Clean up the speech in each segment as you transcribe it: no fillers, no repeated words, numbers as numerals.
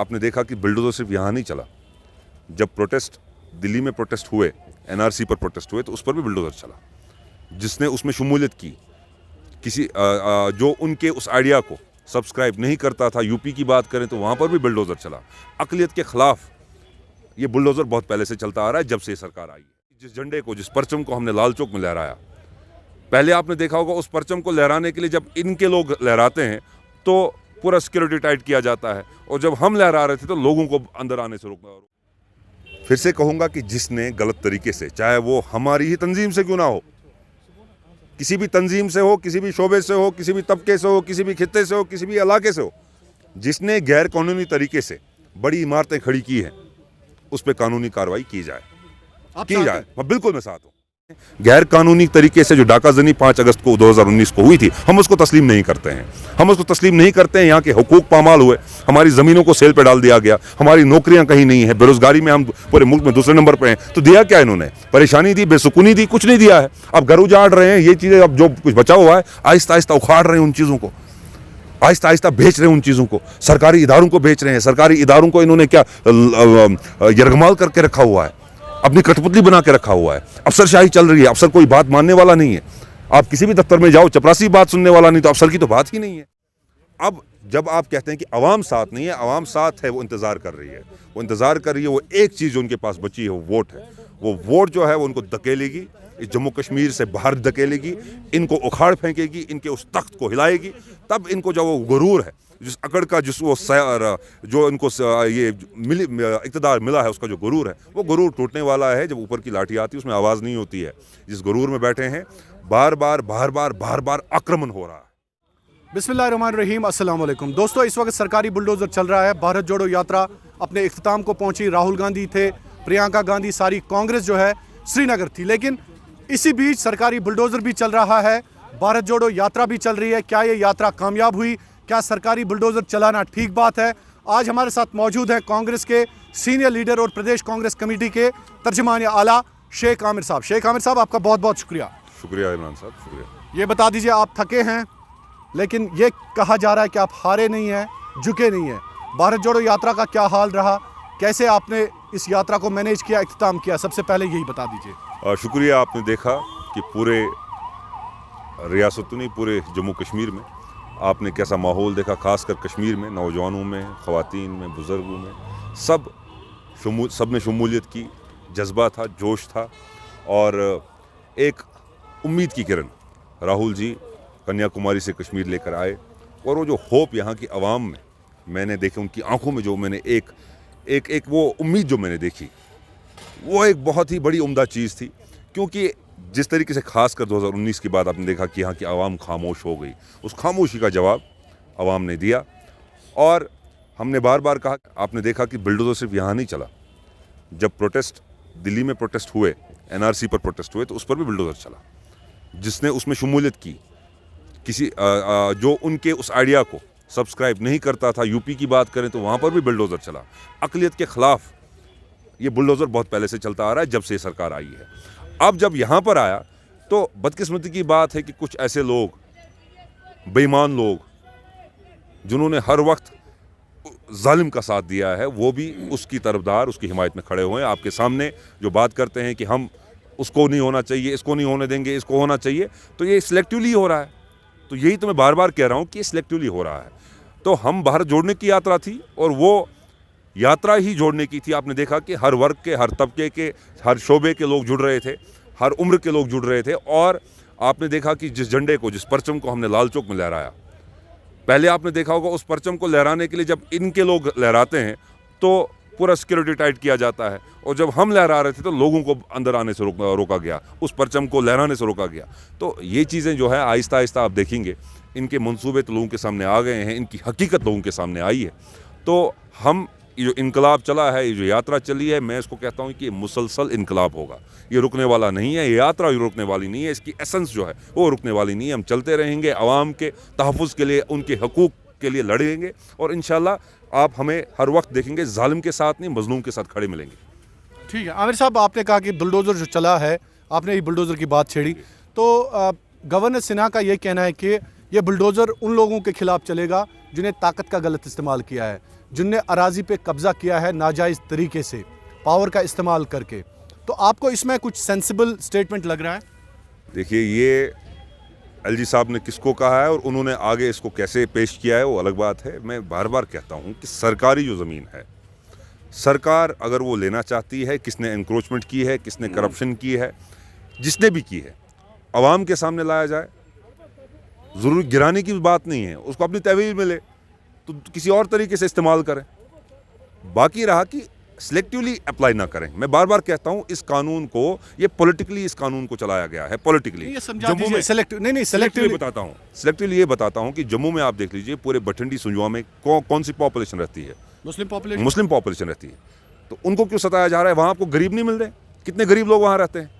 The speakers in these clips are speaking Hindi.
आपने देखा कि बुलडोजर सिर्फ यहाँ नहीं चला, जब प्रोटेस्ट दिल्ली में प्रोटेस्ट हुए, एनआरसी पर प्रोटेस्ट हुए, तो उस पर भी बुलडोजर चला। जिसने उसमें शमूलियत की, किसी जो उनके उस आइडिया को सब्सक्राइब नहीं करता था, यूपी की बात करें तो वहाँ पर भी बुलडोजर चला। अक़लियत के ख़िलाफ़ ये बुलडोजर बहुत पहले से चलता आ रहा है, जब से सरकार आई है। जिस झंडे को, जिस परचम को हमने लाल चौक में लहराया, पहले आपने देखा होगा उस परचम को लहराने के लिए जब इनके लोग लहराते हैं तो पूरा सिक्योरिटी टाइट किया जाता है, और जब हम लहरा रहे थे तो लोगों को अंदर आने से रोकना। फिर से कहूँगा कि जिसने गलत तरीके से, चाहे वो हमारी ही तंजीम से क्यों ना हो, किसी भी तंजीम से हो, किसी भी शोबे से हो, किसी भी तबके से हो, किसी भी खित्ते से हो, किसी भी इलाके से हो, जिसने गैर कानूनी तरीके से बड़ी इमारतें खड़ी की हैं, उस पर कानूनी कार्रवाई की जाए। बिल्कुल मैं साथ हूँ। गैर कानूनी तरीके से जो डाका जनी 5 अगस्त को 2019 को हुई थी, हम उसको तस्लीम नहीं करते हैं। हम उसको तस्लीम नहीं करते हैं। यहाँ के हुकूक पामाल हुए, हमारी ज़मीनों को सेल पे डाल दिया गया, हमारी नौकरियां कहीं नहीं है, बेरोजगारी में हम पूरे मुल्क में दूसरे नंबर पे हैं। तो दिया क्या इन्होंने? परेशानी दी, बेसुकूनी दी, कुछ नहीं दिया है। अब घर उजाड़ रहे हैं, ये चीज़ें अब जो कुछ बचा हुआ है आहिस्ता आहिस्ता उखाड़ रहे हैं, उन चीज़ों को आहिस्ता आहिस्ता बेच रहे हैं, उन चीज़ों को सरकारी इदारों को बेच रहे हैं। सरकारी इदारों को इन्होंने क्या यरगमाल करके रखा हुआ है, अपनी कठपुतली बना के रखा हुआ है। अफसरशाही चल रही है, अफसर कोई बात मानने वाला नहीं है। आप किसी भी दफ्तर में जाओ, चपरासी बात सुनने वाला नहीं, तो अफसर की तो बात ही नहीं है। अब जब आप कहते हैं कि अवाम साथ नहीं है, अवाम साथ है, वो इंतज़ार कर रही है, वो इंतज़ार कर रही है। वो एक चीज़ जो उनके पास बची है वो वोट है। वो वोट जो है वो उनको धकेलेगी, इस जम्मू कश्मीर से बाहर धकेलेगी, इनको उखाड़ फेंकेगी, इनके उस तख्त को हिलाएगी। तब इनको जो वो गुरूर है, जिस अकड़ का, जिस वो जो इनको ये इक़्तिदार मिला है, उसका जो गुरूर है, वो गुरूर टूटने वाला है। जब ऊपर की लाठी आती है उसमें आवाज़ नहीं होती है। जिस गुरूर में बैठे हैं, बार बार आक्रमण हो रहा है। बिस्मिल्लाहिर्रहमानिर्रहीम, अस्सलाम वालेकुम दोस्तों। इस वक्त सरकारी बुलडोज़र चल रहा है। भारत जोड़ो यात्रा अपने इख्तिताम को पहुंची। राहुल गांधी थे, प्रियंका गांधी, सारी कांग्रेस जो है श्रीनगर थी। लेकिन इसी बीच सरकारी बुलडोज़र भी चल रहा है, भारत जोड़ो यात्रा भी चल रही है। क्या ये यात्रा कामयाब हुई? क्या सरकारी बुलडोज़र चलाना ठीक बात है? आज हमारे साथ मौजूद हैं कांग्रेस के सीनियर लीडर और प्रदेश कांग्रेस कमेटी के तर्जुमान आला शेख आमिर साहब। शेख आमिर साहब, आपका बहुत बहुत शुक्रिया। शुक्रिया इमरान साहब, शुक्रिया। ये बता दीजिए, आप थके हैं, लेकिन ये कहा जा रहा है कि आप हारे नहीं हैं, झुके नहीं हैं। भारत जोड़ो यात्रा का क्या हाल रहा? कैसे आपने इस यात्रा को मैनेज किया, इख्तिताम किया? सबसे पहले यही बता दीजिए। शुक्रिया। आपने देखा कि पूरे रियासतों में, पूरे जम्मू कश्मीर में आपने कैसा माहौल देखा, खासकर कश्मीर में, नौजवानों में, ख़वातीन में, बुज़ुर्गों में, सब में शमूलियत की, जज्बा था, जोश था, और एक उम्मीद की किरण राहुल जी कन्याकुमारी से कश्मीर लेकर आए। और वो जो होप यहाँ की आवाम में मैंने देखे, उनकी आंखों में जो मैंने एक वो उम्मीद जो मैंने देखी, वो एक बहुत ही बड़ी उम्दा चीज़ थी। क्योंकि जिस तरीके से खासकर 2019 के बाद आपने देखा कि यहाँ की आवाम खामोश हो गई, उस खामोशी का जवाब आवाम ने दिया। और हमने बार बार कहा, आपने देखा कि बुलडोजर सिर्फ यहाँ नहीं चला, जब प्रोटेस्ट दिल्ली में प्रोटेस्ट हुए, एनआरसी पर प्रोटेस्ट हुए, तो उस पर भी बुलडोजर चला। जिसने उसमें शमूलियत की, किसी जो उनके उस आइडिया को सब्सक्राइब नहीं करता था, यूपी की बात करें तो वहाँ पर भी बुलडोजर चला। अक़लियत के ख़िलाफ़ ये बुलडोजर बहुत पहले से चलता आ रहा है, जब से सरकार आई है। अब जब यहाँ पर आया तो बदकिस्मती की बात है कि कुछ ऐसे लोग, बेईमान लोग, जिन्होंने हर वक्त जालिम का साथ दिया है, वो भी उसकी तरफदार, उसकी हिमायत में खड़े हुए हैं। आपके सामने जो बात करते हैं कि हम उसको नहीं होना चाहिए, इसको नहीं होने देंगे, इसको होना चाहिए, तो ये सिलेक्टिवली हो रहा है। तो यही तो मैं बार बार कह रहा हूँ कि ये सिलेक्टिवली हो रहा है। तो हम भारत जोड़ने की यात्रा थी, और वो यात्रा ही जोड़ने की थी। आपने देखा कि हर वर्ग के, हर तबके के, हर शोबे के लोग जुड़ रहे थे, हर उम्र के लोग जुड़ रहे थे। और आपने देखा कि जिस झंडे को, जिस परचम को हमने लाल चौक में लहराया, पहले आपने देखा होगा उस परचम को लहराने के लिए जब इनके लोग लहराते हैं तो पूरा सिक्योरिटी टाइट किया जाता है, और जब हम लहरा रहे थे तो लोगों को अंदर आने से रोका गया, उस परचम को लहराने से रोका गया। तो ये चीज़ें जो है आहिस्ता आहिस्ता आप देखेंगे, इनके मंसूबे तो लोगों के सामने आ गए हैं, इनकी हकीकत लोगों के सामने आई है। तो हम, ये जो इनकलाब चला है, ये जो यात्रा चली है, मैं इसको कहता हूँ कि ये मुसलसल इनकलाब होगा। ये रुकने वाला नहीं है, ये यात्रा रुकने वाली नहीं है, इसकी एसेंस जो है वो रुकने वाली नहीं है। हम चलते रहेंगे, आवाम के तहफ़्फ़ुज़ के लिए, उनके हकूक़ के लिए लड़ेंगे, और इंशाल्लाह आप हमें हर वक्त देखेंगे जालिम के साथ नहीं, मज़लूम के साथ खड़े मिलेंगे। ठीक है आमिर साहब, आपने कहा कि बुलडोज़र जो चला है, आपने ये बुलडोज़र की बात छेड़ी, तो गवर्नर सिन्हा का ये कहना है कि ये बुलडोज़र उन लोगों के खिलाफ चलेगा जिन्हें ताकत का गलत इस्तेमाल किया है। जिनने अराजी पे कब्जा किया है नाजायज़ तरीके से पावर का इस्तेमाल करके। तो आपको इसमें कुछ सेंसिबल स्टेटमेंट लग रहा है? देखिए, ये एलजी साहब ने किसको कहा है और उन्होंने आगे इसको कैसे पेश किया है वो अलग बात है। मैं बार बार कहता हूँ कि सरकारी जो ज़मीन है, सरकार अगर वो लेना चाहती है, किसने एनक्रोचमेंट की है, किसने करप्शन की है, जिसने भी की है, आवाम के सामने लाया जाए। ज़रूर गिराने की बात नहीं है, उसको अपनी तहवील मिले तो किसी और तरीके से इस्तेमाल करें। बाकी रहा कि सिलेक्टिवली अप्लाई ना करें। मैं बार बार कहता हूं इस कानून को, ये पॉलिटिकली इस कानून को चलाया गया है, पॉलिटिकली। ये समझा दीजिए, सिलेक्टिवली बताता हूं, सिलेक्टिवली ये बताता हूं कि जम्मू में आप देख लीजिए, पूरे बठिंडी सुंजवा में कौन सी पॉपुलेशन रहती है? मुस्लिम पॉपुलेशन रहती है। तो उनको क्यों सताया जा रहा है? वहां आपको गरीब नहीं मिल रहे? कितने गरीब लोग वहां रहते हैं?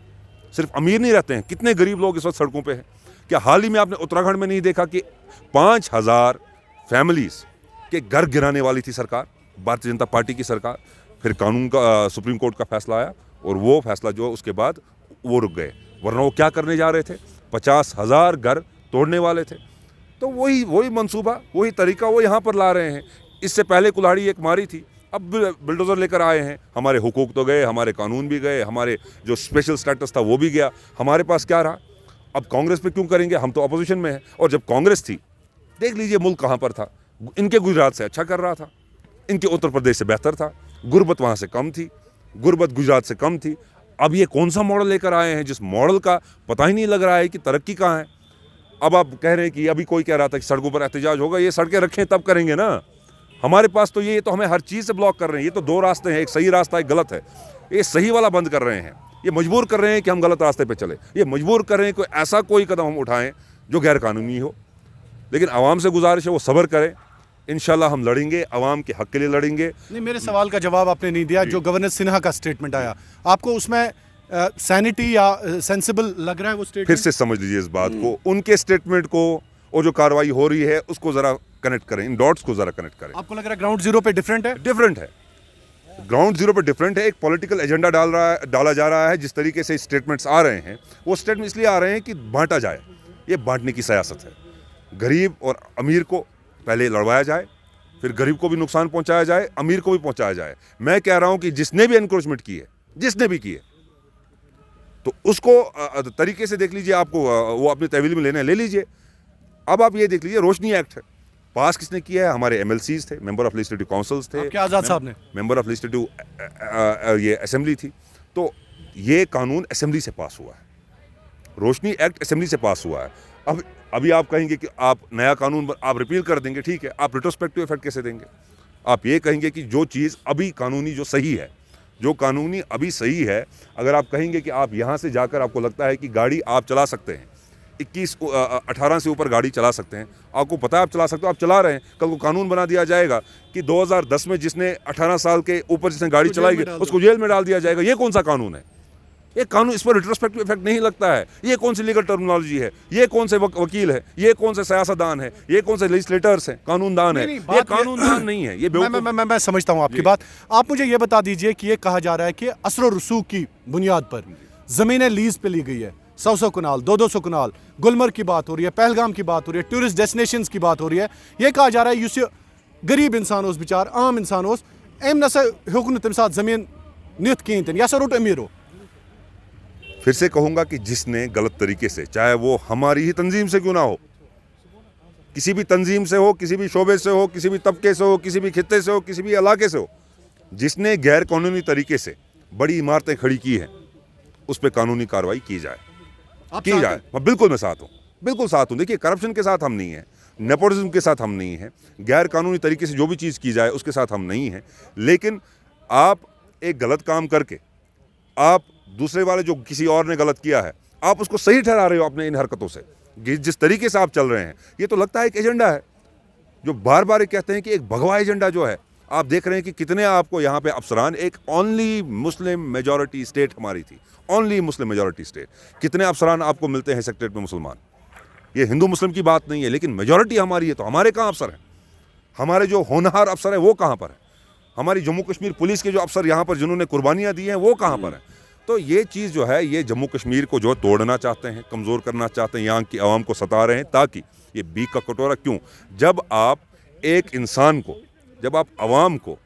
सिर्फ अमीर नहीं रहते हैं, कितने गरीब लोग इस वक्त सड़कों पर हैं। क्या हाल ही में आपने उत्तराखंड में नहीं देखा कि 5000 फैमिलीज के घर गिराने वाली थी सरकार, भारतीय जनता पार्टी की सरकार? फिर कानून का सुप्रीम कोर्ट का फैसला आया और वो फैसला जो उसके बाद वो रुक गए, वरना वो क्या करने जा रहे थे? 50,000 घर तोड़ने वाले थे। तो वही मंसूबा, वही तरीका वो यहाँ पर ला रहे हैं। इससे पहले कुल्हाड़ी एक मारी थी, अब बिल्डोजर लेकर आए हैं। हमारे हुकूक तो गए, हमारे कानून भी गए, हमारे जो स्पेशल स्टेटस था वो भी गया। हमारे पास क्या रहा? अब कांग्रेस पे क्यों करेंगे? हम तो अपोजिशन में हैं। और जब कांग्रेस थी, देख लीजिए मुल्क कहाँ पर था। इनके गुजरात से अच्छा कर रहा था, इनके उत्तर प्रदेश से बेहतर था, गुर्बत वहाँ से कम थी, गुर्बत गुजरात से कम थी। अब ये कौन सा मॉडल लेकर आए हैं जिस मॉडल का पता ही नहीं लग रहा है कि तरक्की कहाँ है। अब आप कह रहे हैं कि अभी कोई कह रहा था कि सड़कों पर एहतजाज होगा, ये सड़कें रखें तब करेंगे ना। हमारे पास तो ये तो हमें हर चीज़ से ब्लॉक कर रहे हैं। ये तो दो रास्ते हैं, एक सही रास्ता एक गलत है। ये सही वाला बंद कर रहे हैं, ये मजबूर कर रहे हैं कि हम गलत रास्ते पे चले, ये मजबूर कर रहे हैं कि ऐसा कोई कदम हम उठाएं जो गैर कानूनी हो। लेकिन आवाम से गुजारिश है वो सब्र करें, इंशाल्लाह हम लड़ेंगे, आवाम के हक के लिए लड़ेंगे। नहीं, मेरे सवाल का जवाब आपने नहीं दिया। जो गवर्नर सिन्हा का स्टेटमेंट आया, आपको उसमें सैनिटी या सेंसिबल लग रहा है वो स्टेटमेंट? फिर से समझ लीजिए इस बात को, उनके स्टेटमेंट को और जो कार्रवाई हो रही है उसको ज़रा कनेक्ट करें, इन डॉट्स को ज़रा कनेक्ट करें। आपको लग रहा है ग्राउंड जीरो पे डिफरेंट है? डिफरेंट है, ग्राउंड जीरो पर डिफरेंट है। एक पॉलिटिकल एजेंडा डाला जा रहा है। जिस तरीके से स्टेटमेंट्स आ रहे हैं, वो स्टेटमेंट इसलिए आ रहे हैं कि बांटा जाए। ये बांटने की सियासत है। गरीब और अमीर को पहले लड़वाया जाए, फिर गरीब को भी नुकसान पहुंचाया जाए, अमीर को भी पहुंचाया जाए। मैं कह रहा हूं कि जिसने भी एनक्रोचमेंट की है, जिसने भी की है, तो उसको तरीके से देख लीजिए। आपको वो अपनी तहवील में लेना ले लीजिए। अब आप ये देख लीजिए, रोशनी एक्ट है, पास किसने किया है? हमारे MLCs थे, मेंबर ऑफ लेजिस्लेटिव काउंसिल्स थे, क्या आज़ाद साहब ने, मेंबर ऑफ लेजिस्लेटिव ये असेंबली थी। तो ये कानून असेंबली से पास हुआ है, रोशनी एक्ट असेंबली से पास हुआ है। अब अभी आप कहेंगे कि आप नया कानून आप रिपील कर देंगे, ठीक है। आप रिट्रोस्पेक्टिव इफेक्ट कैसे देंगे? आप ये कहेंगे कि जो चीज़ अभी कानूनी जो सही है, जो कानूनी अभी सही है, अगर आप कहेंगे कि आप यहाँ से जाकर आपको लगता है कि गाड़ी आप चला सकते हैं, 18 से ऊपर गाड़ी चला सकते हैं, आपको पता है आप चला सकते हो, आप चला रहे हैं, कल को कानून बना दिया जाएगा कि 2010 में जिसने 18 साल के ऊपर जिसने गाड़ी चलाई उसको जेल में डाल दिया जाएगा। ये कौन सा कानून है? ये कानून, इस पर रिट्रोस्पेक्टिव इफेक्ट नहीं लगता है। ये कौन सी लीगल टर्मिनोलॉजी है? ये कौन से वकील है? ये कौन से सियासतदान है? ये कौन से लेजिस्लेटर्स हैं? कानूनदान है? ये कानूनदान नहीं है। ये मैं समझता हूँ आपकी बात। आप मुझे ये बता दीजिए कि ये कहा जा रहा है कि असर और रसूख की बुनियाद पर ज़मीनें लीज पे ली गई है, 100 कनाल, 200 कनाल। गुलमर्ग की बात हो रही है, पहलगाम की बात हो रही है, टूरिस्ट डेस्टिनेशंस की बात हो रही है। ये कहा जा रहा है युस गरीब इंसान उस बिचार आम इंसान उस एम नसा हेक तम साथ जमीन नित कहें या रुट अमीर हो। फिर से कहूंगा कि जिसने गलत तरीके से, चाहे वो हमारी ही तंजीम से क्यों ना हो, किसी भी तंजीम से हो, किसी भी शोबे से हो, किसी भी तबके से हो, किसी भी खित्ते से हो, किसी भी इलाके से हो, जिसने गैर कानूनी तरीके से बड़ी इमारतें खड़ी की हैं, उस पर कानूनी कार्रवाई की जाए। बिल्कुल मैं साथ हूँ, बिल्कुल साथ हूँ। देखिए, करप्शन के साथ हम नहीं हैं, नेपोटिज्म के साथ हम नहीं हैं, गैर कानूनी तरीके से जो भी चीज़ की जाए उसके साथ हम नहीं हैं। लेकिन आप एक गलत काम करके, आप दूसरे वाले जो किसी और ने गलत किया है, आप उसको सही ठहरा रहे हो अपने इन हरकतों से। जिस तरीके से आप चल रहे हैं, ये तो लगता है एक एजेंडा है, जो बार बार कहते हैं कि एक भगवा एजेंडा जो है। आप देख रहे हैं कि कितने आपको यहाँ पे अफसरान, एक ओनली मुस्लिम मेजॉरिटी स्टेट हमारी थी, ओनली मुस्लिम मेजॉरिटी स्टेट, कितने अफसरान आपको मिलते हैं सेक्रेटरीट में मुसलमान। ये हिंदू मुस्लिम की बात नहीं है, लेकिन मेजॉरिटी हमारी है। तो हमारे कहाँ अफसर हैं? हमारे जो होनहार अफसर हैं वो कहाँ पर हैं? हमारी जम्मू कश्मीर पुलिस के जो अफसर यहाँ पर जिन्होंने कुर्बानियाँ दी हैं वो कहाँ पर हैं? तो ये चीज़ जो है, ये जम्मू कश्मीर को जो तोड़ना चाहते हैं, कमज़ोर करना चाहते हैं, यहाँ की आवाम को सता रहे हैं, ताकि ये बीक का कटोरा क्यों? जब आप एक इंसान को जब आप आवाम को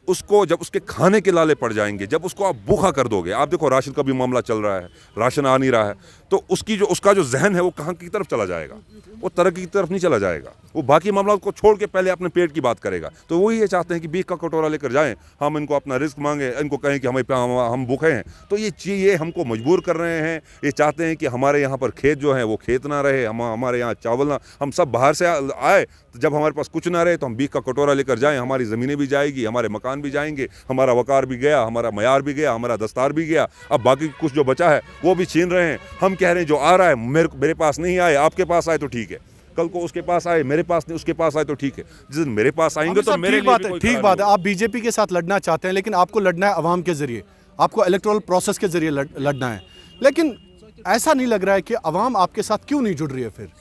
उसको जब उसके खाने के लाले पड़ जाएंगे, जब उसको आप भूखा कर दोगे, आप देखो राशन का भी मामला चल रहा है, राशन आ नहीं रहा है, तो उसका जो जहन है वो कहाँ की तरफ चला जाएगा, वो तरक्की की तरफ नहीं चला जाएगा, वो बाकी मामला को छोड़ के पहले अपने पेट की बात करेगा। तो वो ये चाहते हैं कि बीक का कटोरा लेकर जाएं, हम इनको अपना रिस्क मांगे, इनको कहें कि हम भूखे हैं। तो ये हमको मजबूर कर रहे हैं, ये चाहते हैं कि हमारे यहाँ पर खेत जो है वो खेत ना रहे, हमारे यहाँ चावल ना, हम सब बाहर से आए, तो जब हमारे पास कुछ ना रहे तो हम बीक का कटोरा लेकर जाएं, हमारी ज़मीनें भी जाएगी, हमारे मकान भी जाएंगे, हमारा वकार भी गया, हमारा मयार भी गया, हमारा दस्तार भी गया, अब बाकी कुछ जो बचा है वो भी छीन रहे हैं। हम कह रहे हैं जो आ रहा है मेरे पास नहीं आए, आपके पास आए तो ठीक है, कल को उसके पास आए, मेरे पास नहीं, उसके पास आए तो ठीक है, जिस दिन मेरे पास आएंगे तो मेरे लिए भी कोई ठीक बात है। आप बीजेपी के साथ लड़ना चाहते हैं, लेकिन आपको लड़ना है अवाम के जरिए, आपको इलेक्टोरल प्रोसेस के जरिए लड़ना है, लेकिन ऐसा नहीं लग रहा है कि अवाम आपके साथ क्यों नहीं जुड़ रही है। फिर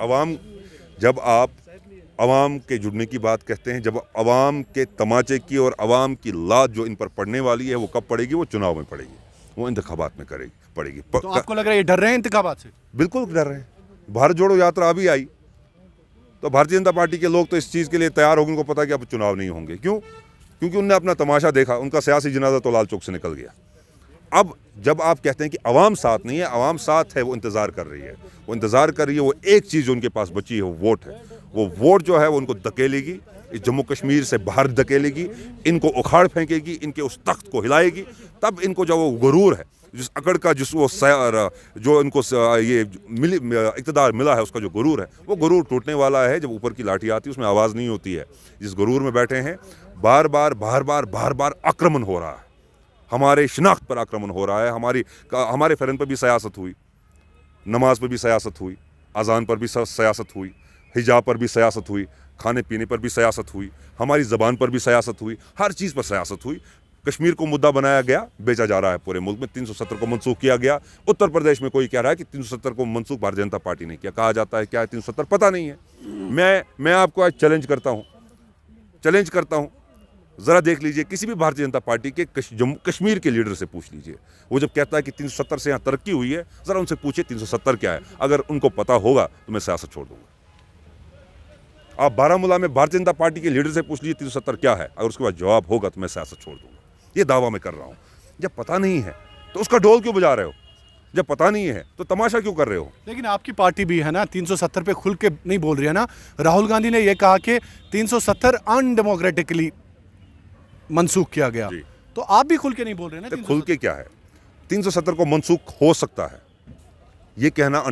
अवाम जब आप अवाम के जुड़ने की बात कहते हैं, जब अवाम के तमाचे की और अवाम की लात जो इन पर पड़ने वाली है वो कब पड़ेगी, वो चुनाव में पड़ेगी, वो इंतखाबात में पड़ेगी। तो आपको लग रहा है ये डर रहे हैं इंतखाबात से? बिल्कुल डर रहे हैं। भारत जोड़ो यात्रा अभी आई तो भारतीय जनता पार्टी के लोग तो इस चीज़ के लिए तैयार हो गए, उनको पता कि अब चुनाव नहीं होंगे। क्यों? क्योंकि उनने अपना तमाशा देखा, उनका सियासी जनाजा तो लाल चौक से निकल गया। अब जब आप कहते हैं कि अवाम साथ नहीं है, अवाम साथ है, वो इंतज़ार कर रही है, वो इंतज़ार कर रही है, वो एक चीज़ जो उनके पास बची है वो वोट है। वो वोट जो है वो उनको धकेलेगी, इस जम्मू कश्मीर से बाहर धकेलेगी, इनको उखाड़ फेंकेगी, इनके उस तख्त को हिलाएगी। तब इनको जो वो गुरूर है, जिस अकड़ का जो इनको ये इक़्तिदार मिला है, उसका जो गुरूर है, वो गुरूर टूटने वाला है। जब ऊपर की लाठी आती है उसमें आवाज़ नहीं होती है। जिस गुरूर में बैठे हैं, बार बार आक्रमण हो रहा है, हमारे शिनाख्त पर आक्रमण हो रहा है, हमारे फ़रन पर भी सियासत हुई, नमाज पर भी सियासत हुई, अजान पर भी सियासत हुई, हिजाब पर भी सियासत हुई, खाने पीने पर भी सियासत हुई, हमारी ज़बान पर भी सियासत हुई, हर चीज़ पर सियासत हुई। कश्मीर को मुद्दा बनाया गया, बेचा जा रहा है पूरे मुल्क में। 370 को मनसूख किया गया। उत्तर प्रदेश में कोई कह रहा है कि 370 को मनसूख भारतीय जनता पार्टी ने किया। कहा जाता है क्या है 370, पता नहीं है। मैं आपको आज चैलेंज करता हूँ, ज़रा देख लीजिए, किसी भी भारतीय जनता पार्टी के कश्मीर के लीडर से पूछ लीजिए, वो जब कहता है कि 370 से यहाँ तरक्की हुई है, ज़रा उनसे पूछिए 370 क्या है। अगर उनको पता होगा तो मैं सियासत छोड़ दूंगा। आप बारामूला में भारतीय जनता पार्टी के लीडर से पूछ लीजिए 370 क्या है, अगर उसके बाद जवाब होगा तो मैं सियासत छोड़ दूंगा। ये दावा मैं कर रहा हूँ। जब पता नहीं है तो उसका ढोल क्यों बजा रहे हो? जब पता नहीं है तो तमाशा क्यों कर रहे हो? लेकिन आपकी पार्टी भी है ना 370 पे खुल के नहीं बोल रही है ना। राहुल गांधी ने यह कहा कि 370 अनडेमोक्रेटिकली मनसूख किया गया, तो आप भी खुल के नहीं बोल रहे ना। तो खुल के क्या है? 370 को मनसूख हो सकता है, ये कहना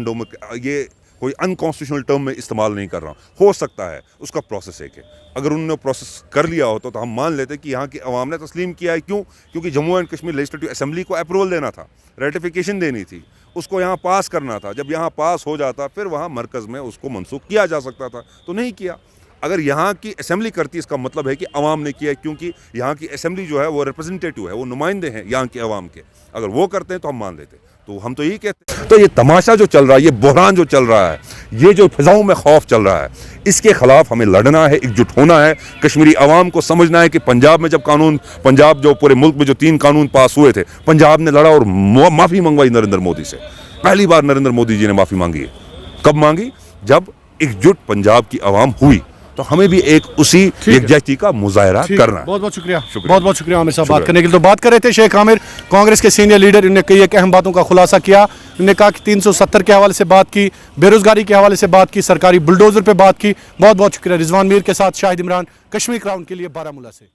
ये कोई अनकॉन्स्टिट्यूशनल टर्म में इस्तेमाल नहीं कर रहा हूँ। हो सकता है, उसका प्रोसेस एक है। अगर उन्होंने प्रोसेस कर लिया हो तो हम मान लेते कि यहाँ की अवाम ने तस्लीम किया है। क्यों? क्योंकि Jammu and Kashmir legislative assembly को अप्रूवल देना था, रेटिफिकेशन देनी थी, उसको यहाँ पास करना था। जब यहाँ पास हो जाता फिर वहाँ मरकज़ में उसको मनसूख किया जा सकता था, तो नहीं किया। अगर यहाँ की असेंबली करती, इसका मतलब है कि अवाम ने किया है, क्योंकि यहाँ की असेंबली जो है वो रिप्रेजेंटेटिव है, वो नुमाइंदे हैं यहाँ के अवाम के। अगर वो करते हैं तो हम मान लेते। तो हम तो यही कहते हैं। तो ये तमाशा जो चल रहा है, ये बहरान जो चल रहा है, ये जो फिजाओं में खौफ चल रहा है, इसके खिलाफ हमें लड़ना है, एकजुट होना है। कश्मीरी अवाम को समझना है कि पंजाब में जब पंजाब जो पूरे मुल्क में जो 3 कानून पास हुए थे, पंजाब ने लड़ा और माफ़ी मंगवाई नरेंद्र मोदी से। पहली बार नरेंद्र मोदी जी ने माफ़ी मांगी है। कब मांगी? जब एकजुट पंजाब की अवाम हुई। तो हमें भी एक उसी एकजुटती का मुजाहरा करना है। बहुत बहुत शुक्रिया, बहुत बहुत शुक्रिया आमिर साहब बात करने के लिए। तो बात कर रहे थे शेख आमिर, कांग्रेस के सीनियर लीडर। इन्होंने कई एक अहम बातों का खुलासा किया। इन्होंने कहा कि 370 के हवाले से बात की, बेरोजगारी के हवाले से बात की, सरकारी बुलडोजर पे बात की। बहुत बहुत शुक्रिया। रिजवान मीर के साथ शाहिद इमरान, कश्मीर क्राउन के लिए बारामूला से।